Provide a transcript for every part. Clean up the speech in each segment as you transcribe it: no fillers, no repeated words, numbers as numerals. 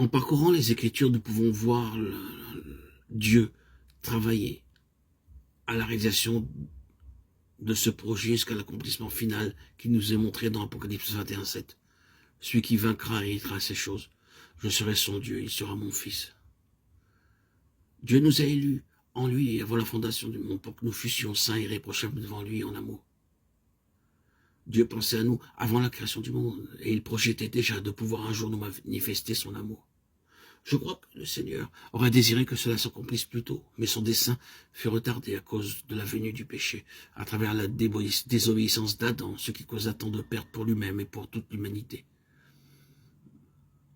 En parcourant les Écritures, nous pouvons voir Dieu travailler à la réalisation de ce projet jusqu'à l'accomplissement final qui nous est montré dans Apocalypse 21:7. Celui qui vaincra héritera ces choses. Je serai son Dieu, il sera mon fils. Dieu nous a élus en lui avant la fondation du monde pour que nous fussions saints et irréprochables devant lui en amour. Dieu pensait à nous avant la création du monde et il projetait déjà de pouvoir un jour nous manifester son amour. Je crois que le Seigneur aurait désiré que cela s'accomplisse plus tôt, mais son dessein fut retardé à cause de la venue du péché, à travers la désobéissance d'Adam, ce qui causa tant de pertes pour lui-même et pour toute l'humanité.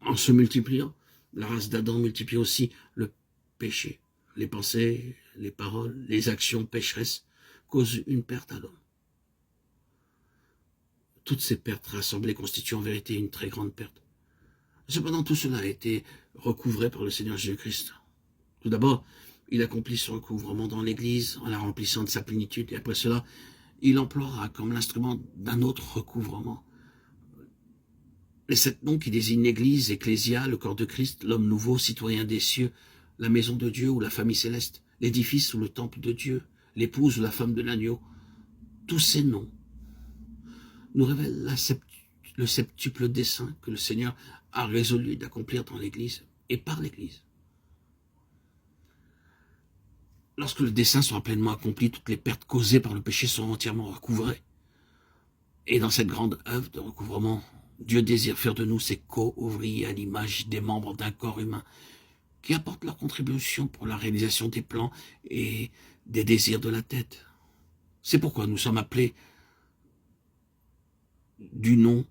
En se multipliant, la race d'Adam multiplie aussi le péché. Les pensées, les paroles, les actions pécheresses causent une perte à l'homme. Toutes ces pertes rassemblées constituent en vérité une très grande perte. Cependant, tout cela a été recouvré par le Seigneur Jésus-Christ. Tout d'abord, il accomplit ce recouvrement dans l'Église en la remplissant de sa plénitude, et après cela, il emploiera comme l'instrument d'un autre recouvrement. Les 7 noms qui désignent l'Église, Ecclésia, le corps de Christ, l'homme nouveau, citoyen des cieux, la maison de Dieu ou la famille céleste, l'édifice ou le temple de Dieu, l'épouse ou la femme de l'agneau, tous ces noms nous révèlent le septuple dessein que le Seigneur a résolu d'accomplir dans l'Église et par l'Église. Lorsque le dessein sera pleinement accompli, toutes les pertes causées par le péché seront entièrement recouvrées. Et dans cette grande œuvre de recouvrement, Dieu désire faire de nous ses co-ouvriers à l'image des membres d'un corps humain qui apportent leur contribution pour la réalisation des plans et des désirs de la tête. C'est pourquoi nous sommes appelés du nom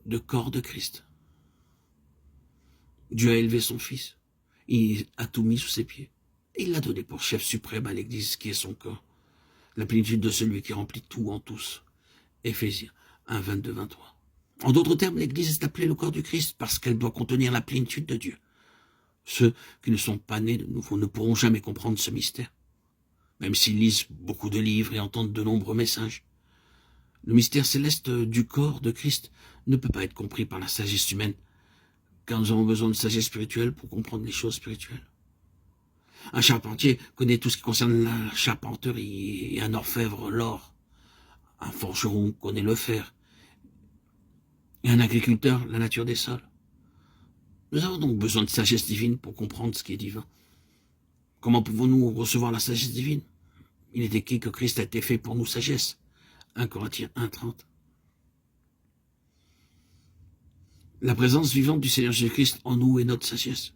de corps de Christ. Dieu a élevé son Fils, il a tout mis sous ses pieds, et il l'a donné pour chef suprême à l'Église qui est son corps, la plénitude de celui qui remplit tout en tous. Éphésiens 1, 22, 23. En d'autres termes, l'Église est appelée le corps du Christ parce qu'elle doit contenir la plénitude de Dieu. Ceux qui ne sont pas nés de nouveau ne pourront jamais comprendre ce mystère, même s'ils lisent beaucoup de livres et entendent de nombreux messages. Le mystère céleste du corps de Christ ne peut pas être compris par la sagesse humaine, car nous avons besoin de sagesse spirituelle pour comprendre les choses spirituelles. Un charpentier connaît tout ce qui concerne la charpenterie et un orfèvre l'or. Un forgeron connaît le fer et un agriculteur la nature des sols. Nous avons donc besoin de sagesse divine pour comprendre ce qui est divin. Comment pouvons-nous recevoir la sagesse divine? Il est écrit que Christ a été fait pour nous sagesse. 1 Corinthiens 1:30. La présence vivante du Seigneur Jésus-Christ en nous est notre sagesse.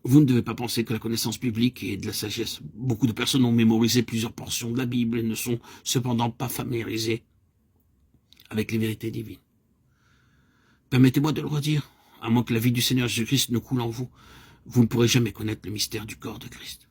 Vous ne devez pas penser que la connaissance biblique est de la sagesse. Beaucoup de personnes ont mémorisé plusieurs portions de la Bible et ne sont cependant pas familiarisées avec les vérités divines. Permettez-moi de le redire, à moins que la vie du Seigneur Jésus-Christ ne coule en vous, vous ne pourrez jamais connaître le mystère du corps de Christ.